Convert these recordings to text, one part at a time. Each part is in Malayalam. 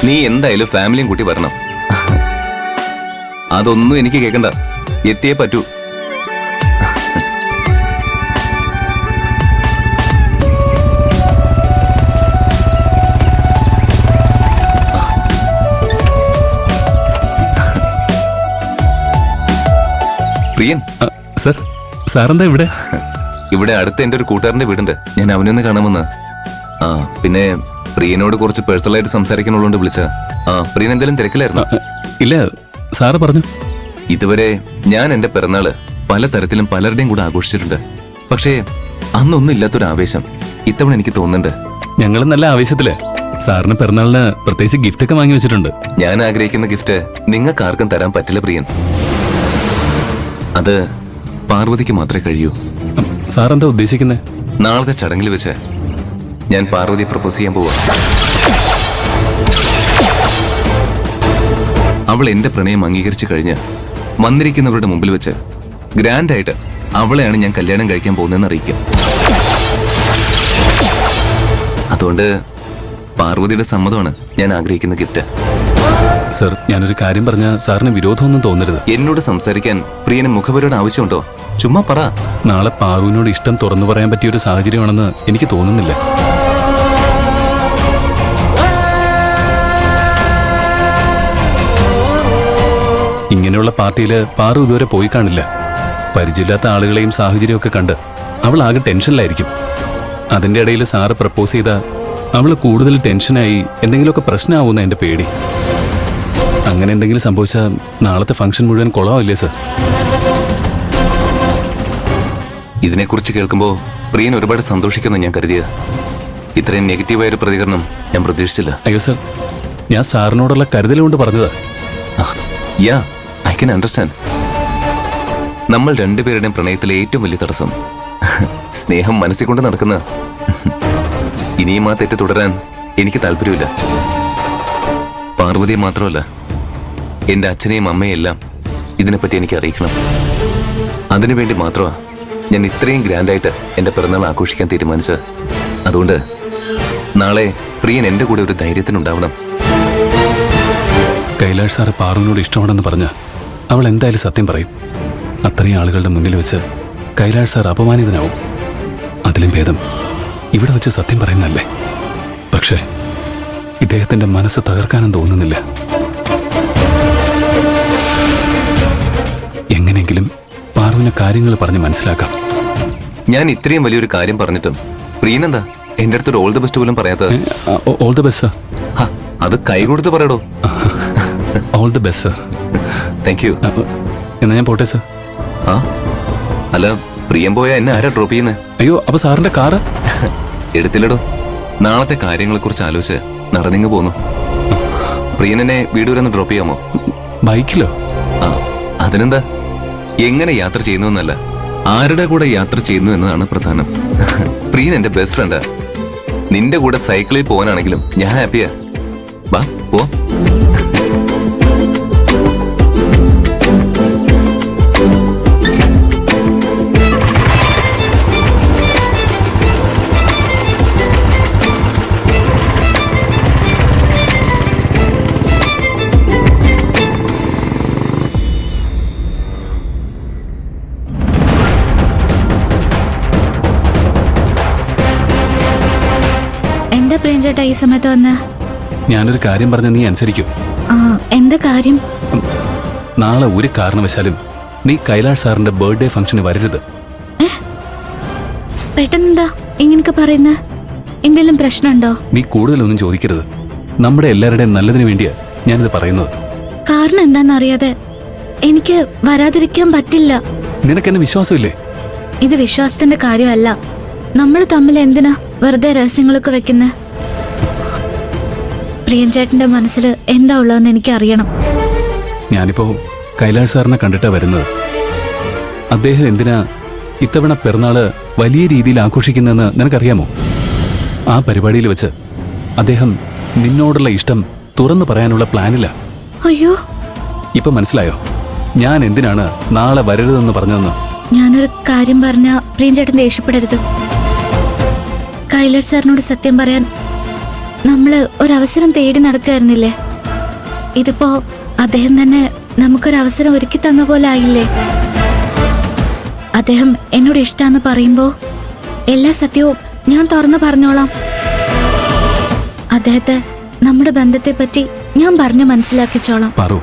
നീ എന്തായാലും ഫാമിലിയും കൂട്ടി വരണം. അതൊന്നും എനിക്ക് കേൾക്കണ്ട, എത്തിയേ പറ്റൂ. പ്രിയൻ സർ, സാറെന്താ ഇവിടെ? ഇവിടെ അടുത്ത് എന്റെ ഒരു കൂട്ടുകാരന്റെ വീടുണ്ട്, ഞാൻ അവനൊന്ന് കാണാമെന്ന്. ആ പിന്നെ പ്രിയനോട് കുറച്ച് പേഴ്സണലായിട്ട് സംസാരിക്കാനുള്ളതുകൊണ്ട് വിളിച്ച. പ്രിയൻ എന്തെങ്കിലും തിരക്കിലായിരുന്നു? ഇല്ല, സാറ് പറഞ്ഞു. ഇതുവരെ ഞാൻ എന്റെ പിറന്നാള് പലതരത്തിലും പലരുടെയും കൂടെ ആഘോഷിച്ചിട്ടുണ്ട്. പക്ഷേ അന്നൊന്നും ഇല്ലാത്തൊരു ആവേശം ഇത്തവണ എനിക്ക് തോന്നുന്നുണ്ട്. ഞങ്ങളും നല്ല ആവേശത്തില് സാറിന് പിറന്നാളിന് പ്രത്യേകിച്ച് ഗിഫ്റ്റ് ഒക്കെ വാങ്ങി വെച്ചിട്ടുണ്ട്. ഞാൻ ആഗ്രഹിക്കുന്ന ഗിഫ്റ്റ് നിങ്ങൾക്ക് ആർക്കും തരാൻ പറ്റില്ല പ്രിയൻ. അത് പാർവതിക്ക് മാത്രമേ കഴിയൂ. സാർ എന്താ ഉദ്ദേശിക്കുന്നത്? നാളത്തെ ചടങ്ങിൽ വെച്ച് ഞാൻ പാർവതിയെ പ്രപ്പോസ് ചെയ്യാൻ പോവാ. അവൾ എന്റെ പ്രണയം അംഗീകരിച്ചു കഴിഞ്ഞ് വന്നിരിക്കുന്നവരുടെ മുമ്പിൽ വെച്ച് ഗ്രാൻഡായിട്ട് അവളെയാണ് ഞാൻ കല്യാണം കഴിക്കാൻ പോകുന്നതെന്ന് അറിയിക്കും. അതുകൊണ്ട് പാർവതിയുടെ സമ്മതമാണ് ഞാൻ ആഗ്രഹിക്കുന്ന ഗിഫ്റ്റ്. സർ, ഞാനൊരു കാര്യം പറഞ്ഞ സാറിന് വിരോധമൊന്നും തോന്നരുത്. എന്നോട് സംസാരിക്കാൻ പ്രിയന് മുഖപരിയുടെ ആവശ്യമുണ്ടോ? ചുമ്മാ പറ. നാളെ പാറുവിനോട് ഇഷ്ടം തുറന്നു പറയാൻ പറ്റിയ ഒരു സാഹചര്യമാണെന്ന് എനിക്ക് തോന്നുന്നില്ല. ഇങ്ങനെയുള്ള പാർട്ടിയില് പാറു ഇതുവരെ പോയി കാണില്ല. പരിചയമില്ലാത്ത ആളുകളെയും സാഹചര്യമൊക്കെ കണ്ട് അവൾ ആകെ ടെൻഷനിലായിരിക്കും. അതിന്റെ ഇടയിൽ സാറ് പ്രപ്പോസ് ചെയ്ത അവള് കൂടുതൽ ടെൻഷനായി എന്തെങ്കിലുമൊക്കെ പ്രശ്നമാവുന്ന എന്റെ പേടി. അങ്ങനെ എന്തെങ്കിലും സംഭവിച്ചാൽ നാളത്തെ ഫംഗ്ഷൻ മുഴുവൻ കൊളാവില്ലേ സർ? ഇതിനെക്കുറിച്ച് കേൾക്കുമ്പോൾ പ്രിയൻ ഒരുപാട് സന്തോഷിക്കുന്നു ഞാൻ കരുതിയത്. ഇത്രയും നെഗറ്റീവായ ഒരു പ്രതികരണം ഞാൻ പ്രതീക്ഷിച്ചില്ല. അയ്യോ സർ, ഞാൻ സാറിനോടുള്ള കരുതലുകൊണ്ട് പറഞ്ഞതാ. യാ, ഐ കൻ അണ്ടർസ്റ്റാൻഡ്. നമ്മൾ രണ്ടുപേരുടെയും പ്രണയത്തിലെ ഏറ്റവും വലിയ തടസ്സം സ്നേഹം മനസ്സിൽ കൊണ്ട് നടക്കുന്ന. ഇനിയും ആ തെറ്റ് തുടരാൻ എനിക്ക് താല്പര്യമില്ല. പാർവതിയെ മാത്രമല്ല, എന്റെ അച്ഛനെയും അമ്മയും എല്ലാം ഇതിനെപ്പറ്റി എനിക്ക് അറിയിക്കണം. അതിനുവേണ്ടി മാത്രമാണ് ഞാൻ ഇത്രയും ഗ്രാൻഡായിട്ട് എന്റെ പിറന്നാൾ ആഘോഷിക്കാൻ തീരുമാനിച്ചത്. അതുകൊണ്ട് നാളെ പ്രിയൻ എന്റെ കൂടെ ഒരു ധൈര്യത്തിനുണ്ടാവണം. കൈലാഷ് സാറ് പാറുവിനോട് ഇഷ്ടമാണെന്ന് പറഞ്ഞ അവൾ എന്തായാലും സത്യം പറയും. അത്രയും ആളുകളുടെ മുന്നിൽ വെച്ച് കൈലാഷ് സാർ അപമാനിതനാവും. അതിലും ഭേദം ഇവിടെ വെച്ച് സത്യം പറയുന്നല്ലേ. പക്ഷേ ഇദ്ദേഹത്തിന്റെ മനസ്സ് തകർക്കാനും തോന്നുന്നില്ല. എങ്ങനെയെങ്കിലും പാറുവിനെ കാര്യങ്ങൾ പറഞ്ഞ് മനസ്സിലാക്കാം. ഞാൻ ഇത്രയും വലിയൊരു കാര്യം പറഞ്ഞിട്ടും പ്രിയനെന്താ എന്റെ അടുത്തൊരു ഓൾ ദ ബെസ്റ്റ് പോലും പറയാത്തത്? All the best. അത് കൈ കൊടുത്ത് പറയടോ. All the best sir. Thank you. എന്നാ ഞാൻ പോട്ടെ സർ. അല്ല, പ്രിയം പോയാ എന്നെ ആരാ ഡ്രോപ്പ് ചെയ്യുന്നത്? അയ്യോ, അപ്പൊ സാറിന്റെ കാറ് എടുത്തില്ലടോ. നാളത്തെ കാര്യങ്ങളെ കുറിച്ച് ആലോചിച്ച് നടന്നിങ്ങ് പോന്നു. പ്രിയൻ എന്നെ വീട് വരെ ഒന്ന് ഡ്രോപ്പ് ചെയ്യാമോ? ബൈക്കിലോ? അതിനെന്താ, എങ്ങനെ യാത്ര ചെയ്യുന്നു എന്നല്ല, ആരുടെ കൂടെ യാത്ര ചെയ്യുന്നു എന്നതാണ് പ്രധാനം. പ്രിയൻ എന്റെ ബെസ്റ്റ് ഫ്രണ്ടാ. നിന്റെ കൂടെ സൈക്കിളിൽ പോകാനാണെങ്കിലും ഞാൻ ഹാപ്പിയാ. വാ പോ. എന്താ പ്രിയഞ്ചേട്ടാ ഈ സമയത്ത് വന്ന്? ഞാനൊരു കാര്യം പറഞ്ഞ നീ അനുസരിക്കൂ. എന്താ കാര്യം? നാളെ ഒരു കാരണവശാലും നീ കൈലാഷ് സാറിന്റെ ബർത്ത്ഡേ ഫംഗ്ഷന് വരരുത്. പെട്ടെന്നെന്താ ഇങ്ങനൊക്കെ പറയുന്നത്? എന്തെങ്കിലും പ്രശ്നമുണ്ടോ? നീ കൂടുതലൊന്നും ചോദിക്കരുത്. നമ്മുടെ എല്ലാവരുടെയും നല്ലതിന് വേണ്ടിയാ ഞാനിത് പറയുന്നത്. കാരണം എന്താണെന്നറിയാതെ എനിക്ക് വരാതിരിക്കാൻ പറ്റില്ല. നിനക്കെന്നെ വിശ്വാസമില്ലേ? ഇത് വിശ്വാസത്തിന്റെ കാര്യമല്ല. നമ്മൾ തമ്മിൽ എന്തിനാ വെറുതെ രഹസ്യങ്ങളൊക്കെ വെക്കുന്നത്? പ്രിയൻചേട്ടന്റെ മനസ്സിൽ എന്താ ഉള്ളതെന്ന് എനിക്ക് അറിയണം. ഞാനിപ്പോ കൈലാഷ് സാറിനെ കണ്ടിട്ടാ വരുന്നത്. അദ്ദേഹം എന്തിനാ ഇത്തവണ പിറന്നാള് വലിയ രീതിയിൽ ആഘോഷിക്കുന്നതെന്ന് നിനക്കറിയാമോ? ആ പരിപാടിയിൽ വെച്ച് അദ്ദേഹം നിന്നോടുള്ള ഇഷ്ടം തുറന്നു പറയാനുള്ള പ്ലാനില്ല. അയ്യോ, ഇപ്പൊ മനസ്സിലായോ ഞാൻ എന്തിനാണ് നാളെ വരരുതെന്ന് പറഞ്ഞതെന്ന്? ഞാനൊരു കാര്യം പറഞ്ഞ പ്രിയൻചേട്ടൻ ദേഷ്യപ്പെടരുത്. കൈലാഷ് സാറിനോട് സത്യം പറയാൻ നമ്മള് ഒരവസരം തേടി നടക്കായിരുന്നില്ലേ? ഇതിപ്പോ അദ്ദേഹം തന്നെ നമുക്കൊരവസരം ഒരുക്കി തന്ന പോലെ ആയില്ലേ? അദ്ദേഹം എന്നോട് ഇഷ്ടാന്ന് പറയുമ്പോ എല്ലാ സത്യവും ഞാൻ തുറന്നു പറഞ്ഞോളാം. അദ്ദേഹത്തെ നമ്മുടെ ബന്ധത്തെ പറ്റി ഞാൻ പറഞ്ഞു മനസ്സിലാക്കിച്ചോളാം. പാറു,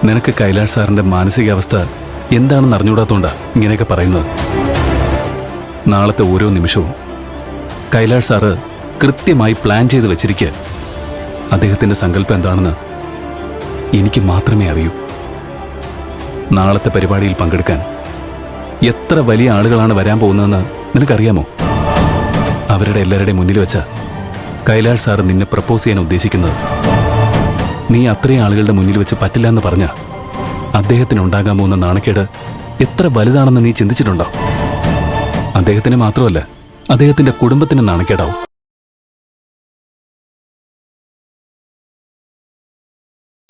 നിനക്ക് കൈലാഷ് സാറിന്റെ മാനസികാവസ്ഥ എന്താണെന്ന് അറിഞ്ഞുകൂടാത്തോണ്ടാ ഇങ്ങനെയൊക്കെ പറയുന്നത്. നാളത്തെ ഓരോ നിമിഷവും കൈലാഷ് സാറ് കൃത്യമായി പ്ലാൻ ചെയ്ത് വെച്ചിരിക്കുക. അദ്ദേഹത്തിന്റെ സങ്കല്പം എന്താണെന്ന് എനിക്ക് മാത്രമേ അറിയൂ. നാളത്തെ പരിപാടിയിൽ പങ്കെടുക്കാൻ എത്ര വലിയ ആളുകളാണ് വരാൻ പോകുന്നതെന്ന് നിനക്കറിയാമോ? അവരുടെ എല്ലാവരുടെയും മുന്നിൽ വെച്ച കൈലാഷ് സാറ് നിന്നെ പ്രപ്പോസ് ചെയ്യാൻ ഉദ്ദേശിക്കുന്നത്. നീ അത്രയും ആളുകളുടെ മുന്നിൽ വെച്ച് പറ്റില്ല എന്ന് പറഞ്ഞ അദ്ദേഹത്തിന് ഉണ്ടാകാൻ പോകുന്ന നാണക്കേട് എത്ര വലുതാണെന്ന് നീ ചിന്തിച്ചിട്ടുണ്ടോ? അദ്ദേഹത്തിന് മാത്രമല്ല, അദ്ദേഹത്തിന്റെ കുടുംബത്തിന് നാണക്കേടാവും.